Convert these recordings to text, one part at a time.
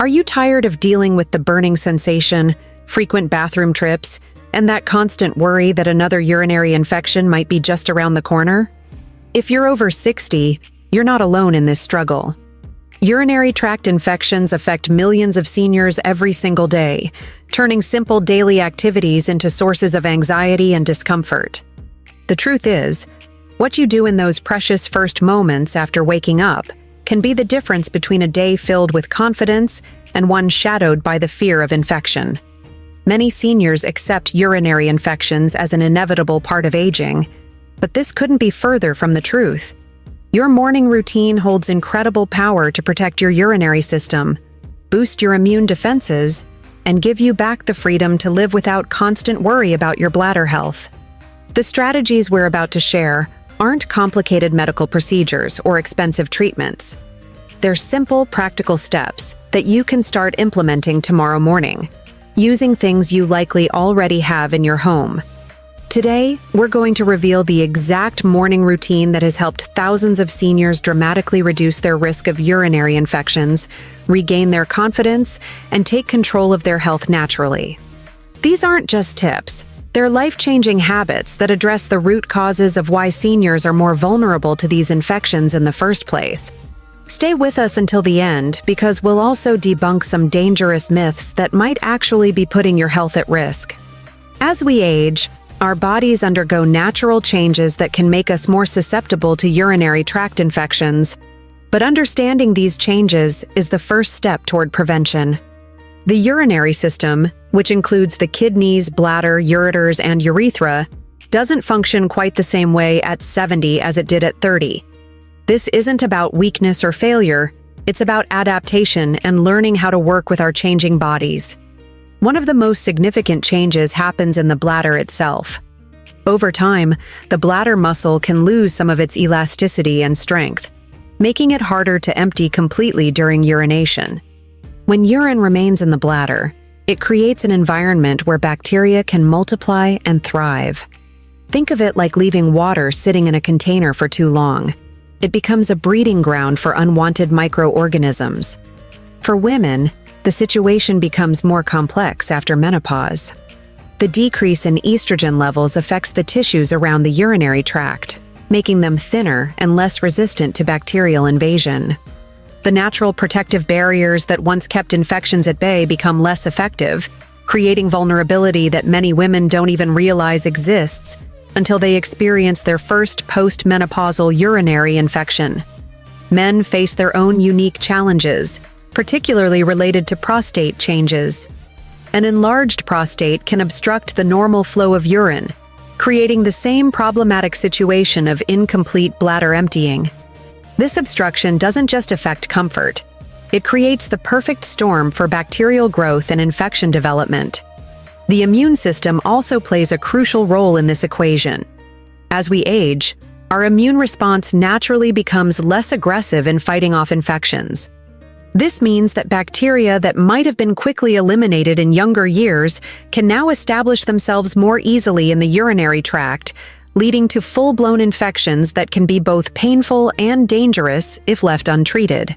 Are you tired of dealing with the burning sensation, frequent bathroom trips, and that constant worry that another urinary infection might be just around the corner? If you're over 60, you're not alone in this struggle. Urinary tract infections affect millions of seniors every single day, turning simple daily activities into sources of anxiety and discomfort. The truth is, what you do in those precious first moments after waking up can be the difference between a day filled with confidence and one shadowed by the fear of infection. Many seniors accept urinary infections as an inevitable part of aging, but this couldn't be further from the truth. Your morning routine holds incredible power to protect your urinary system, boost your immune defenses, and give you back the freedom to live without constant worry about your bladder health. The strategies we're about to share aren't complicated medical procedures or expensive treatments. They're simple, practical steps that you can start implementing tomorrow morning, using things you likely already have in your home. Today, we're going to reveal the exact morning routine that has helped thousands of seniors dramatically reduce their risk of urinary infections, regain their confidence, and take control of their health naturally. These aren't just tips. They're life-changing habits that address the root causes of why seniors are more vulnerable to these infections in the first place. Stay with us until the end because we'll also debunk some dangerous myths that might actually be putting your health at risk. As we age, our bodies undergo natural changes that can make us more susceptible to urinary tract infections, but understanding these changes is the first step toward prevention. The urinary system, which includes the kidneys, bladder, ureters, and urethra, doesn't function quite the same way at 70 as it did at 30. This isn't about weakness or failure, it's about adaptation and learning how to work with our changing bodies. One of the most significant changes happens in the bladder itself. Over time, the bladder muscle can lose some of its elasticity and strength, making it harder to empty completely during urination. When urine remains in the bladder, it creates an environment where bacteria can multiply and thrive. Think of it like leaving water sitting in a container for too long. It becomes a breeding ground for unwanted microorganisms. For women, the situation becomes more complex after menopause. The decrease in estrogen levels affects the tissues around the urinary tract, making them thinner and less resistant to bacterial invasion. The natural protective barriers that once kept infections at bay become less effective, creating vulnerability that many women don't even realize exists until they experience their first post-menopausal urinary infection. Men face their own unique challenges, particularly related to prostate changes. An enlarged prostate can obstruct the normal flow of urine, creating the same problematic situation of incomplete bladder emptying. This obstruction doesn't just affect comfort. It creates the perfect storm for bacterial growth and infection development. The immune system also plays a crucial role in this equation. As we age, our immune response naturally becomes less aggressive in fighting off infections. This means that bacteria that might have been quickly eliminated in younger years can now establish themselves more easily in the urinary tract, leading to full-blown infections that can be both painful and dangerous if left untreated.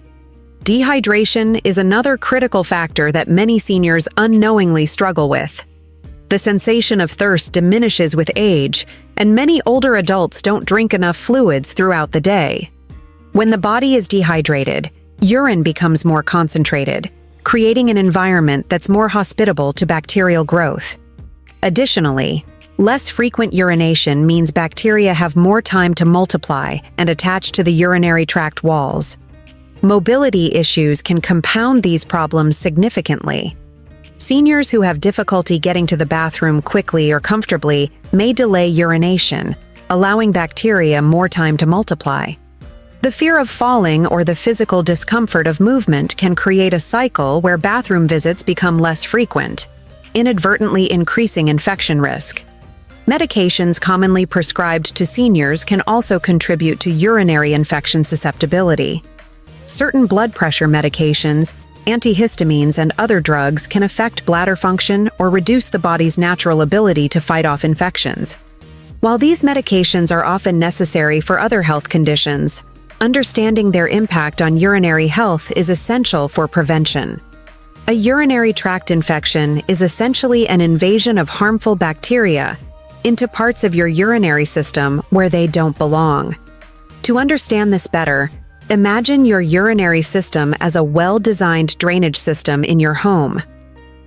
Dehydration is another critical factor that many seniors unknowingly struggle with. The sensation of thirst diminishes with age, and many older adults don't drink enough fluids throughout the day. When the body is dehydrated, urine becomes more concentrated, creating an environment that's more hospitable to bacterial growth. Additionally, less frequent urination means bacteria have more time to multiply and attach to the urinary tract walls. Mobility issues can compound these problems significantly. Seniors who have difficulty getting to the bathroom quickly or comfortably may delay urination, allowing bacteria more time to multiply. The fear of falling or the physical discomfort of movement can create a cycle where bathroom visits become less frequent, inadvertently increasing infection risk. Medications commonly prescribed to seniors can also contribute to urinary infection susceptibility. Certain blood pressure medications, antihistamines, and other drugs can affect bladder function or reduce the body's natural ability to fight off infections. While these medications are often necessary for other health conditions, understanding their impact on urinary health is essential for prevention. A urinary tract infection is essentially an invasion of harmful bacteria into parts of your urinary system where they don't belong. To understand this better, imagine your urinary system as a well-designed drainage system in your home.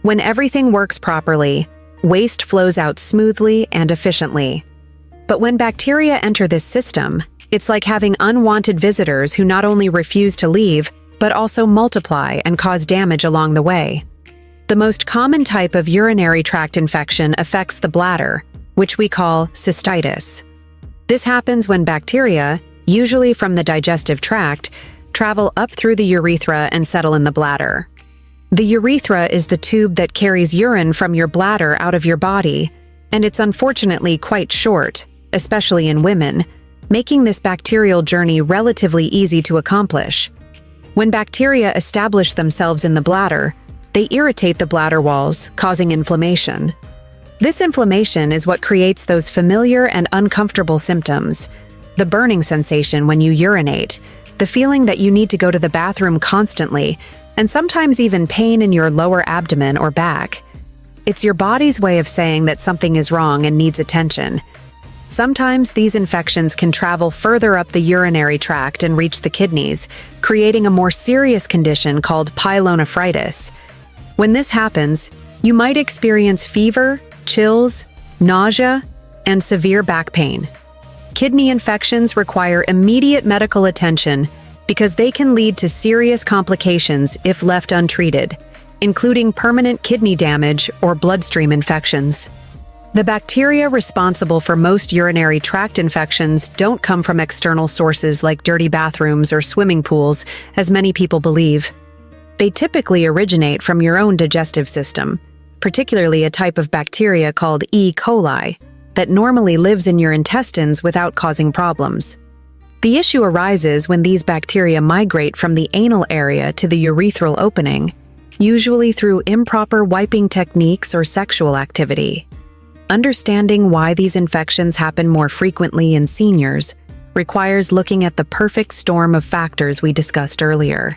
When everything works properly, waste flows out smoothly and efficiently. But when bacteria enter this system, it's like having unwanted visitors who not only refuse to leave, but also multiply and cause damage along the way. The most common type of urinary tract infection affects the bladder, which we call cystitis. This happens when bacteria, usually from the digestive tract, travel up through the urethra and settle in the bladder. The urethra is the tube that carries urine from your bladder out of your body, and it's unfortunately quite short, especially in women, making this bacterial journey relatively easy to accomplish. When bacteria establish themselves in the bladder, they irritate the bladder walls, causing inflammation. This inflammation is what creates those familiar and uncomfortable symptoms: the burning sensation when you urinate, the feeling that you need to go to the bathroom constantly, and sometimes even pain in your lower abdomen or back. It's your body's way of saying that something is wrong and needs attention. Sometimes these infections can travel further up the urinary tract and reach the kidneys, creating a more serious condition called pyelonephritis. When this happens, you might experience fever, chills, nausea, and severe back pain. Kidney infections require immediate medical attention because they can lead to serious complications if left untreated, including permanent kidney damage or bloodstream infections. The bacteria responsible for most urinary tract infections don't come from external sources like dirty bathrooms or swimming pools, as many people believe. They typically originate from your own digestive system, particularly a type of bacteria called E. coli that normally lives in your intestines without causing problems. The issue arises when these bacteria migrate from the anal area to the urethral opening, usually through improper wiping techniques or sexual activity. Understanding why these infections happen more frequently in seniors requires looking at the perfect storm of factors we discussed earlier.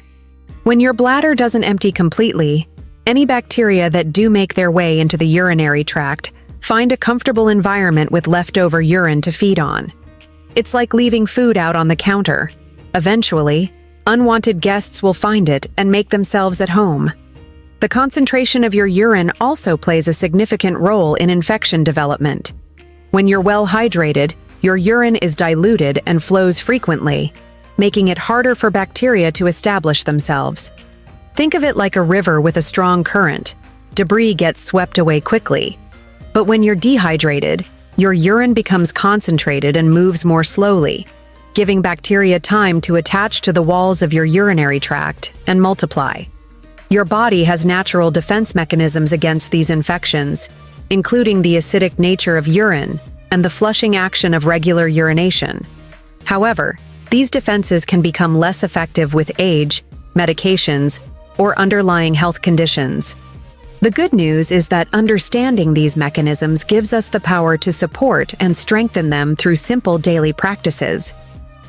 When your bladder doesn't empty completely, any bacteria that do make their way into the urinary tract find a comfortable environment with leftover urine to feed on. It's like leaving food out on the counter. Eventually, unwanted guests will find it and make themselves at home. The concentration of your urine also plays a significant role in infection development. When you're well hydrated, your urine is diluted and flows frequently, making it harder for bacteria to establish themselves. Think of it like a river with a strong current. Debris gets swept away quickly. But when you're dehydrated, your urine becomes concentrated and moves more slowly, giving bacteria time to attach to the walls of your urinary tract and multiply. Your body has natural defense mechanisms against these infections, including the acidic nature of urine and the flushing action of regular urination. However, these defenses can become less effective with age, medications, or underlying health conditions. The good news is that understanding these mechanisms gives us the power to support and strengthen them through simple daily practices.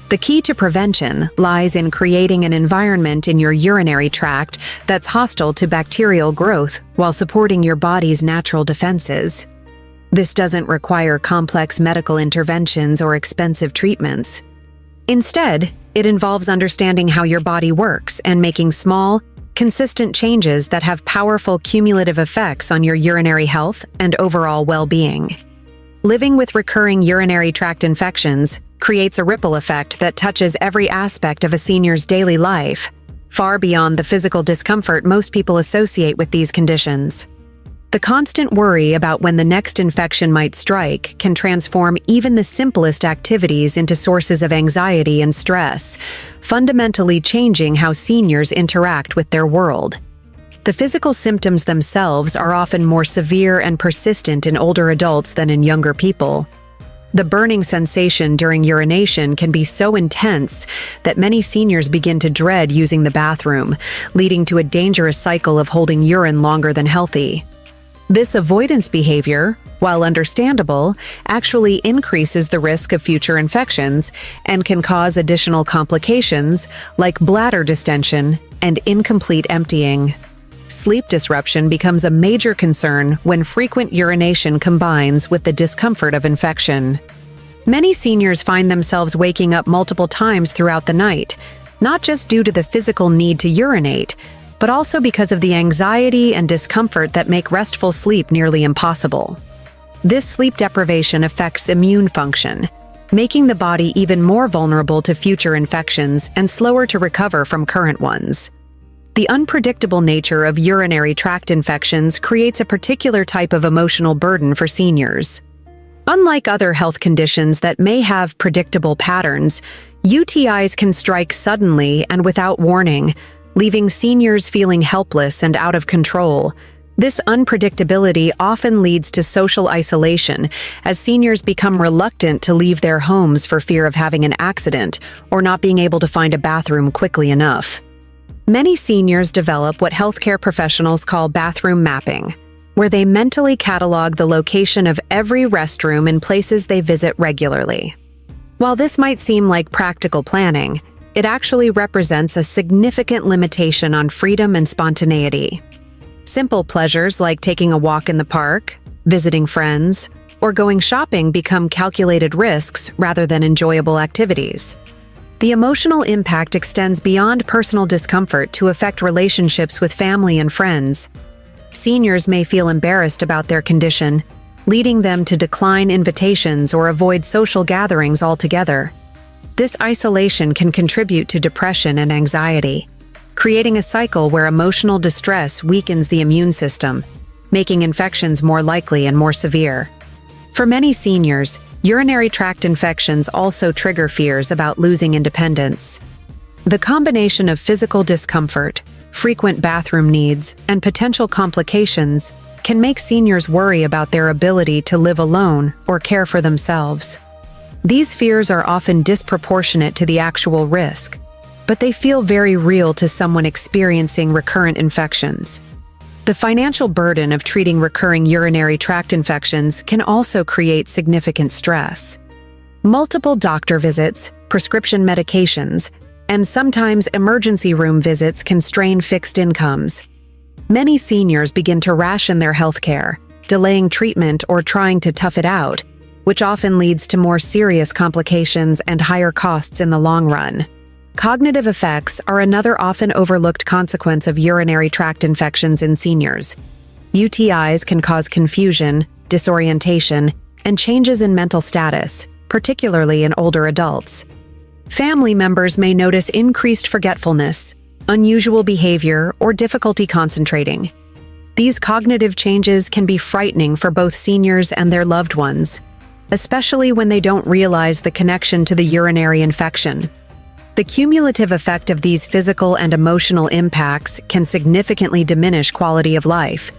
The key to prevention lies in creating an environment in your urinary tract that's hostile to bacterial growth while supporting your body's natural defenses. This doesn't require complex medical interventions or expensive treatments. Instead, it involves understanding how your body works and making small, consistent changes that have powerful cumulative effects on your urinary health and overall well-being. Living with recurring urinary tract infections creates a ripple effect that touches every aspect of a senior's daily life, far beyond the physical discomfort most people associate with these conditions. The constant worry about when the next infection might strike can transform even the simplest activities into sources of anxiety and stress, fundamentally changing how seniors interact with their world. The physical symptoms themselves are often more severe and persistent in older adults than in younger people. The burning sensation during urination can be so intense that many seniors begin to dread using the bathroom, leading to a dangerous cycle of holding urine longer than healthy. This avoidance behavior, while understandable, actually increases the risk of future infections and can cause additional complications like bladder distension and incomplete emptying. sleep disruption becomes a major concern when frequent urination combines with the discomfort of infection. Many seniors find themselves waking up multiple times throughout the night, not just due to the physical need to urinate, but also because of the anxiety and discomfort that make restful sleep nearly impossible. This sleep deprivation affects immune function, making the body even more vulnerable to future infections and slower to recover from current ones. The unpredictable nature of urinary tract infections creates a particular type of emotional burden for seniors. Unlike other health conditions that may have predictable patterns, UTIs can strike suddenly and without warning, leaving seniors feeling helpless and out of control. This unpredictability often leads to social isolation, as seniors become reluctant to leave their homes for fear of having an accident or not being able to find a bathroom quickly enough. Many seniors develop what healthcare professionals call bathroom mapping, where they mentally catalog the location of every restroom in places they visit regularly. While this might seem like practical planning, it actually represents a significant limitation on freedom and spontaneity. Simple pleasures like taking a walk in the park, visiting friends, or going shopping become calculated risks rather than enjoyable activities. The emotional impact extends beyond personal discomfort to affect relationships with family and friends. Seniors may feel embarrassed about their condition, leading them to decline invitations or avoid social gatherings altogether. This isolation can contribute to depression and anxiety, creating a cycle where emotional distress weakens the immune system, making infections more likely and more severe. For many seniors, urinary tract infections also trigger fears about losing independence. The combination of physical discomfort, frequent bathroom needs, and potential complications can make seniors worry about their ability to live alone or care for themselves. These fears are often disproportionate to the actual risk, but they feel very real to someone experiencing recurrent infections. The financial burden of treating recurring urinary tract infections can also create significant stress. Multiple doctor visits, prescription medications, and sometimes emergency room visits can strain fixed incomes. Many seniors begin to ration their health care, delaying treatment or trying to tough it out, which often leads to more serious complications and higher costs in the long run. Cognitive effects are another often overlooked consequence of urinary tract infections in seniors. UTIs can cause confusion, disorientation, and changes in mental status, particularly in older adults. Family members may notice increased forgetfulness, unusual behavior, or difficulty concentrating. These cognitive changes can be frightening for both seniors and their loved ones, especially when they don't realize the connection to the urinary infection. The cumulative effect of these physical and emotional impacts can significantly diminish quality of life,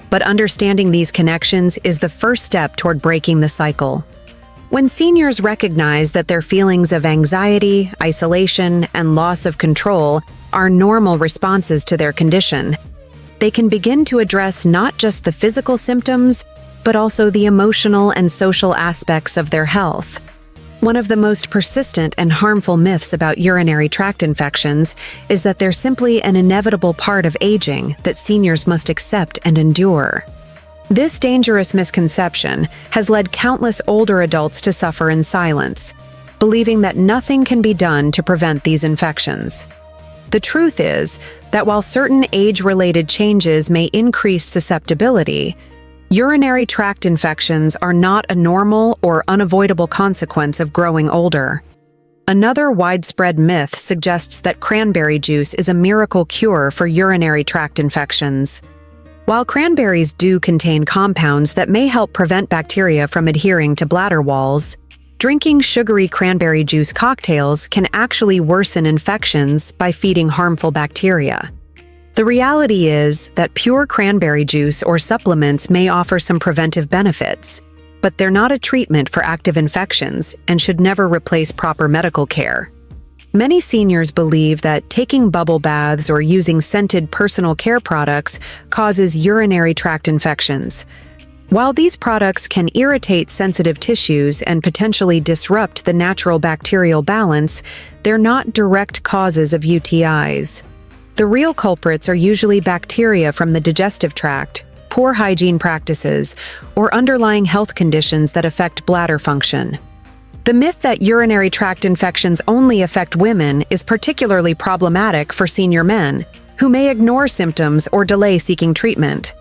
but understanding these connections is the first step toward breaking the cycle. When seniors recognize that their feelings of anxiety, isolation, and loss of control are normal responses to their condition, they can begin to address not just the physical symptoms, but also the emotional and social aspects of their health. One of the most persistent and harmful myths about urinary tract infections is that they're simply an inevitable part of aging that seniors must accept and endure. This dangerous misconception has led countless older adults to suffer in silence, believing that nothing can be done to prevent these infections. The truth is that while certain age-related changes may increase susceptibility, urinary tract infections are not a normal or unavoidable consequence of growing older. Another widespread myth suggests that cranberry juice is a miracle cure for urinary tract infections. While cranberries do contain compounds that may help prevent bacteria from adhering to bladder walls, drinking sugary cranberry juice cocktails can actually worsen infections by feeding harmful bacteria. The reality is that pure cranberry juice or supplements may offer some preventive benefits, but they're not a treatment for active infections and should never replace proper medical care. Many seniors believe that taking bubble baths or using scented personal care products causes urinary tract infections. While these products can irritate sensitive tissues and potentially disrupt the natural bacterial balance, they're not direct causes of UTIs. The real culprits are usually bacteria from the digestive tract, poor hygiene practices, or underlying health conditions that affect bladder function. The myth that urinary tract infections only affect women is particularly problematic for senior men, who may ignore symptoms or delay seeking treatment.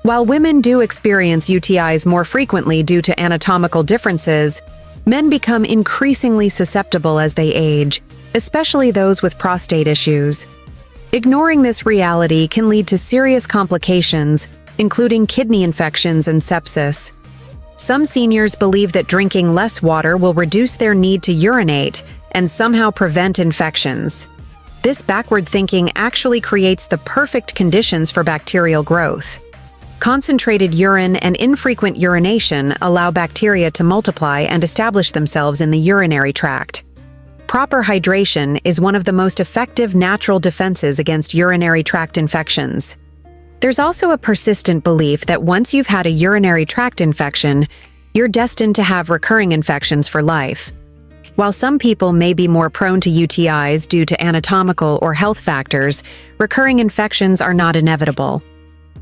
While women do experience UTIs more frequently due to anatomical differences, men become increasingly susceptible as they age, especially those with prostate issues. Ignoring this reality can lead to serious complications, including kidney infections and sepsis. Some seniors believe that drinking less water will reduce their need to urinate and somehow prevent infections. This backward thinking actually creates the perfect conditions for bacterial growth. Concentrated urine and infrequent urination allow bacteria to multiply and establish themselves in the urinary tract. Proper hydration is one of the most effective natural defenses against urinary tract infections. There's also a persistent belief that once you've had a urinary tract infection, you're destined to have recurring infections for life. While some people may be more prone to UTIs due to anatomical or health factors, recurring infections are not inevitable.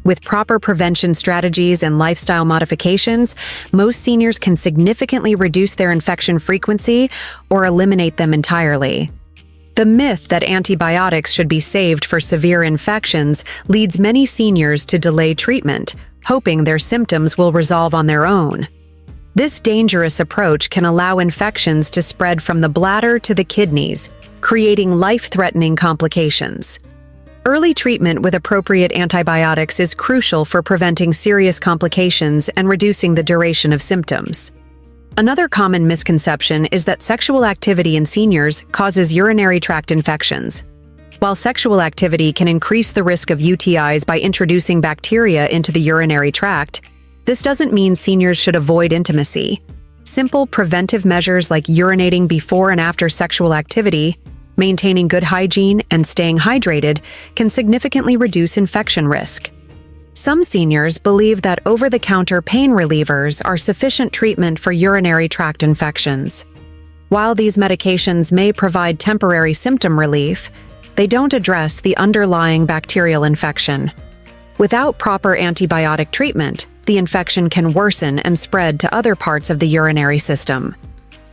With proper prevention strategies and lifestyle modifications, most seniors can significantly reduce their infection frequency or eliminate them entirely. The myth that antibiotics should be saved for severe infections leads many seniors to delay treatment, hoping their symptoms will resolve on their own. This dangerous approach can allow infections to spread from the bladder to the kidneys, creating life-threatening complications. Early treatment with appropriate antibiotics is crucial for preventing serious complications and reducing the duration of symptoms. Another common misconception is that sexual activity in seniors causes urinary tract infections. While sexual activity can increase the risk of UTIs by introducing bacteria into the urinary tract, this doesn't mean seniors should avoid intimacy. Simple preventive measures like urinating before and after sexual activity, maintaining good hygiene, and staying hydrated can significantly reduce infection risk. Some seniors believe that over-the-counter pain relievers are sufficient treatment for urinary tract infections. While these medications may provide temporary symptom relief, they don't address the underlying bacterial infection. Without proper antibiotic treatment, the infection can worsen and spread to other parts of the urinary system.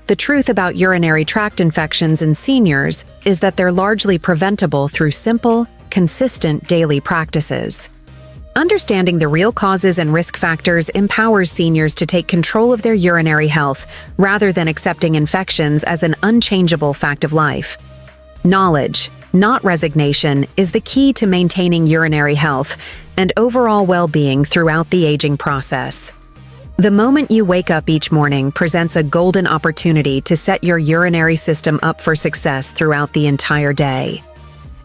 The truth about urinary tract infections in seniors is that they're largely preventable through simple, consistent daily practices. Understanding the real causes and risk factors empowers seniors to take control of their urinary health rather than accepting infections as an unchangeable fact of life. Knowledge, not resignation, is the key to maintaining urinary health and overall well-being throughout the aging process. The moment you wake up each morning presents a golden opportunity to set your urinary system up for success throughout the entire day.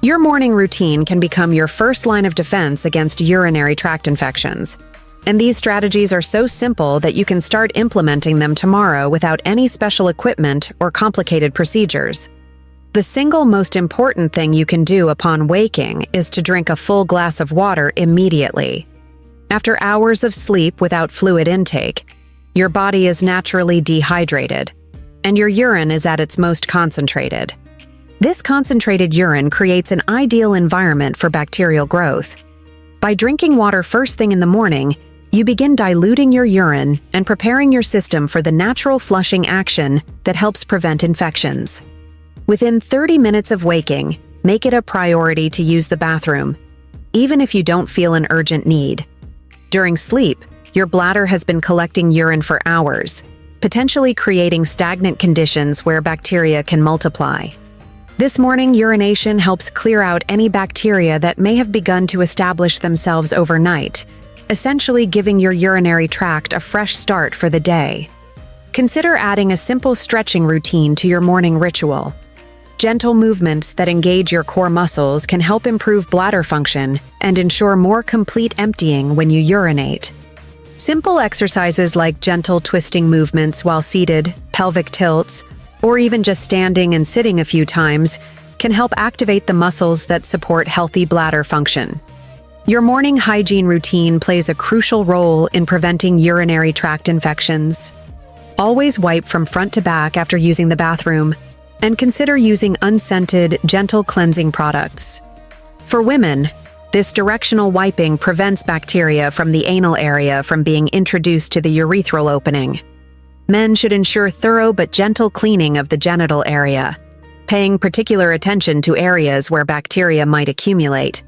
Your morning routine can become your first line of defense against urinary tract infections. And these strategies are so simple that you can start implementing them tomorrow without any special equipment or complicated procedures. The single most important thing you can do upon waking is to drink a full glass of water immediately. After hours of sleep without fluid intake, your body is naturally dehydrated, and your urine is at its most concentrated. This concentrated urine creates an ideal environment for bacterial growth. By drinking water first thing in the morning, you begin diluting your urine and preparing your system for the natural flushing action that helps prevent infections. Within 30 minutes of waking, make it a priority to use the bathroom, even if you don't feel an urgent need. During sleep, your bladder has been collecting urine for hours, potentially creating stagnant conditions where bacteria can multiply. This morning urination helps clear out any bacteria that may have begun to establish themselves overnight, essentially giving your urinary tract a fresh start for the day. Consider adding a simple stretching routine to your morning ritual. Gentle movements that engage your core muscles can help improve bladder function and ensure more complete emptying when you urinate. Simple exercises like gentle twisting movements while seated, pelvic tilts, or even just standing and sitting a few times can help activate the muscles that support healthy bladder function. Your morning hygiene routine plays a crucial role in preventing urinary tract infections. Always wipe from front to back after using the bathroom, and consider using unscented, gentle cleansing products. For women, this directional wiping prevents bacteria from the anal area from being introduced to the urethral opening. Men should ensure thorough but gentle cleaning of the genital area, paying particular attention to areas where bacteria might accumulate.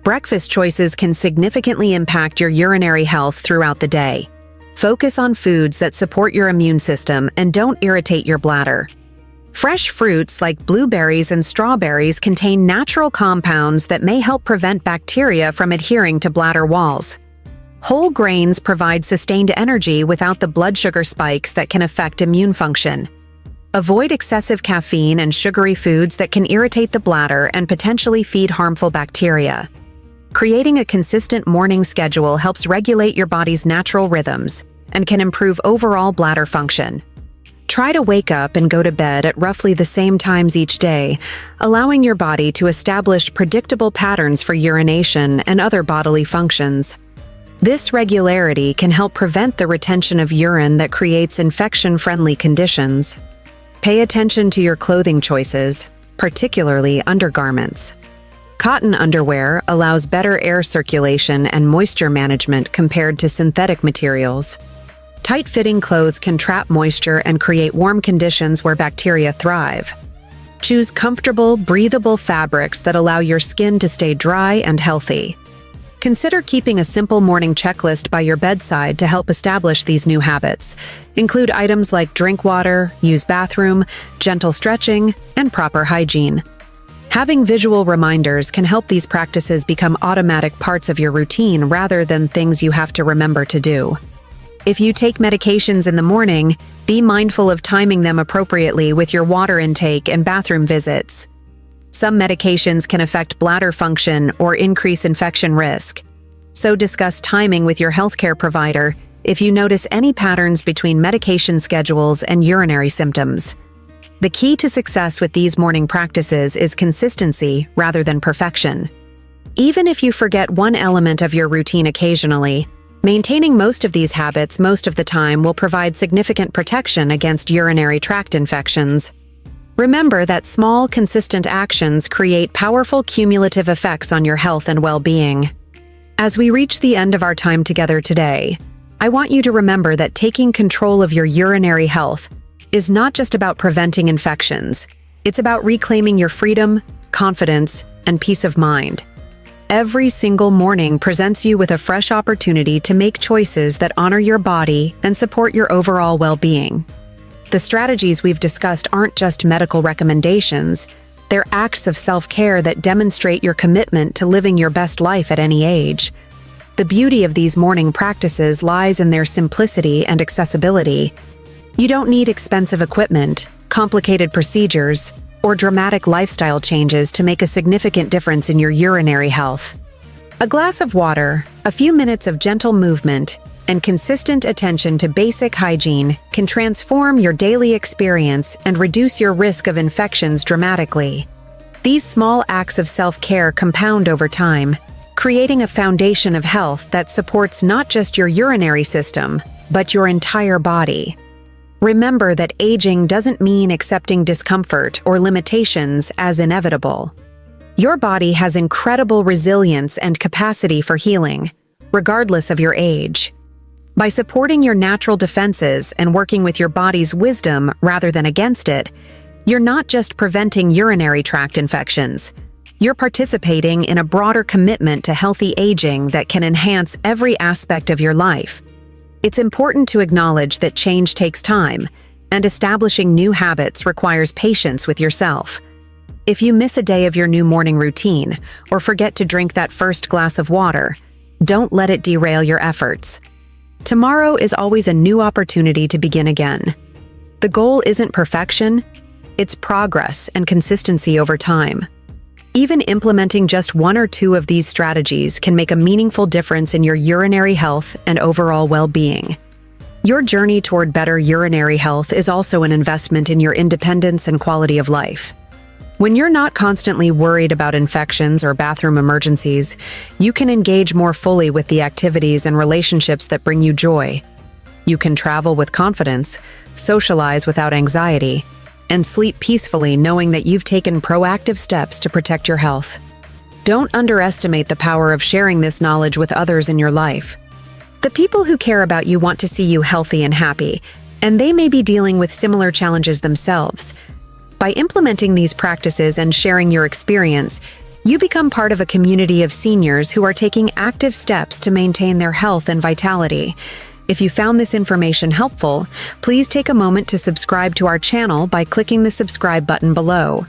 Breakfast choices can significantly impact your urinary health throughout the day. Focus on foods that support your immune system and don't irritate your bladder. Fresh fruits like blueberries and strawberries contain natural compounds that may help prevent bacteria from adhering to bladder walls. Whole grains provide sustained energy without the blood sugar spikes that can affect immune function. Avoid excessive caffeine and sugary foods that can irritate the bladder and potentially feed harmful bacteria. Creating a consistent morning schedule helps regulate your body's natural rhythms and can improve overall bladder function. Try to wake up and go to bed at roughly the same times each day, allowing your body to establish predictable patterns for urination and other bodily functions. This regularity can help prevent the retention of urine that creates infection-friendly conditions. Pay attention to your clothing choices, particularly undergarments. Cotton underwear allows better air circulation and moisture management compared to synthetic materials. Tight-fitting clothes can trap moisture and create warm conditions where bacteria thrive. Choose comfortable, breathable fabrics that allow your skin to stay dry and healthy. Consider keeping a simple morning checklist by your bedside to help establish these new habits. Include items like drink water, use bathroom, gentle stretching, and proper hygiene. Having visual reminders can help these practices become automatic parts of your routine rather than things you have to remember to do. If you take medications in the morning, be mindful of timing them appropriately with your water intake and bathroom visits. Some medications can affect bladder function or increase infection risk. So discuss timing with your healthcare provider if you notice any patterns between medication schedules and urinary symptoms. The key to success with these morning practices is consistency rather than perfection. Even if you forget one element of your routine occasionally, maintaining most of these habits most of the time will provide significant protection against urinary tract infections. Remember that small, consistent actions create powerful cumulative effects on your health and well-being. As we reach the end of our time together today, I want you to remember that taking control of your urinary health is not just about preventing infections. It's about reclaiming your freedom, confidence, and peace of mind. Every single morning presents you with a fresh opportunity to make choices that honor your body and support your overall well-being. The strategies we've discussed aren't just medical recommendations, they're acts of self-care that demonstrate your commitment to living your best life at any age. The beauty of these morning practices lies in their simplicity and accessibility. You don't need expensive equipment, complicated procedures, or dramatic lifestyle changes to make a significant difference in your urinary health. A glass of water, a few minutes of gentle movement, and consistent attention to basic hygiene can transform your daily experience and reduce your risk of infections dramatically. These small acts of self-care compound over time, creating a foundation of health that supports not just your urinary system, but your entire body. Remember that aging doesn't mean accepting discomfort or limitations as inevitable. Your body has incredible resilience and capacity for healing, regardless of your age. By supporting your natural defenses and working with your body's wisdom rather than against it, you're not just preventing urinary tract infections. You're participating in a broader commitment to healthy aging that can enhance every aspect of your life. It's important to acknowledge that change takes time, and establishing new habits requires patience with yourself. If you miss a day of your new morning routine, or forget to drink that first glass of water, don't let it derail your efforts. Tomorrow is always a new opportunity to begin again. The goal isn't perfection, it's progress and consistency over time. Even implementing just one or two of these strategies can make a meaningful difference in your urinary health and overall well-being. Your journey toward better urinary health is also an investment in your independence and quality of life. When you're not constantly worried about infections or bathroom emergencies, you can engage more fully with the activities and relationships that bring you joy. You can travel with confidence, socialize without anxiety, and sleep peacefully knowing that you've taken proactive steps to protect your health. Don't underestimate the power of sharing this knowledge with others in your life. The people who care about you want to see you healthy and happy, and they may be dealing with similar challenges themselves. By implementing these practices and sharing your experience, you become part of a community of seniors who are taking active steps to maintain their health and vitality. If you found this information helpful, please take a moment to subscribe to our channel by clicking the subscribe button below.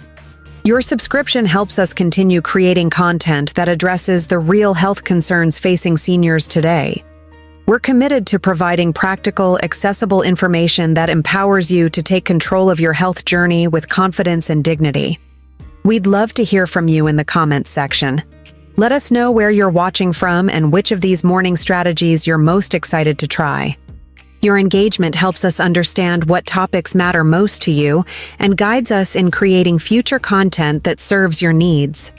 Your subscription helps us continue creating content that addresses the real health concerns facing seniors today. We're committed to providing practical, accessible information that empowers you to take control of your health journey with confidence and dignity. We'd love to hear from you in the comments section. Let us know where you're watching from and which of these morning strategies you're most excited to try. Your engagement helps us understand what topics matter most to you and guides us in creating future content that serves your needs.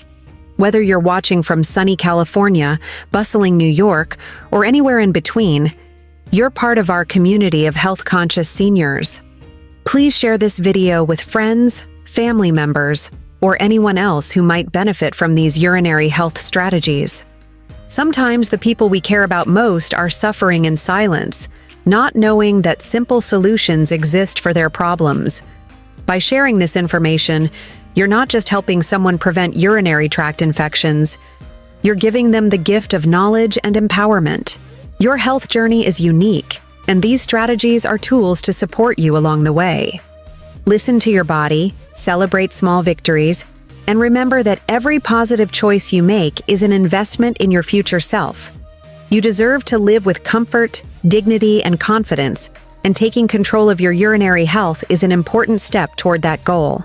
Whether you're watching from sunny California, bustling New York, or anywhere in between, you're part of our community of health-conscious seniors. Please share this video with friends, family members, or anyone else who might benefit from these urinary health strategies. Sometimes the people we care about most are suffering in silence, not knowing that simple solutions exist for their problems. By sharing this information, you're not just helping someone prevent urinary tract infections, you're giving them the gift of knowledge and empowerment. Your health journey is unique, and these strategies are tools to support you along the way. Listen to your body, celebrate small victories, and remember that every positive choice you make is an investment in your future self. You deserve to live with comfort, dignity, and confidence, and taking control of your urinary health is an important step toward that goal.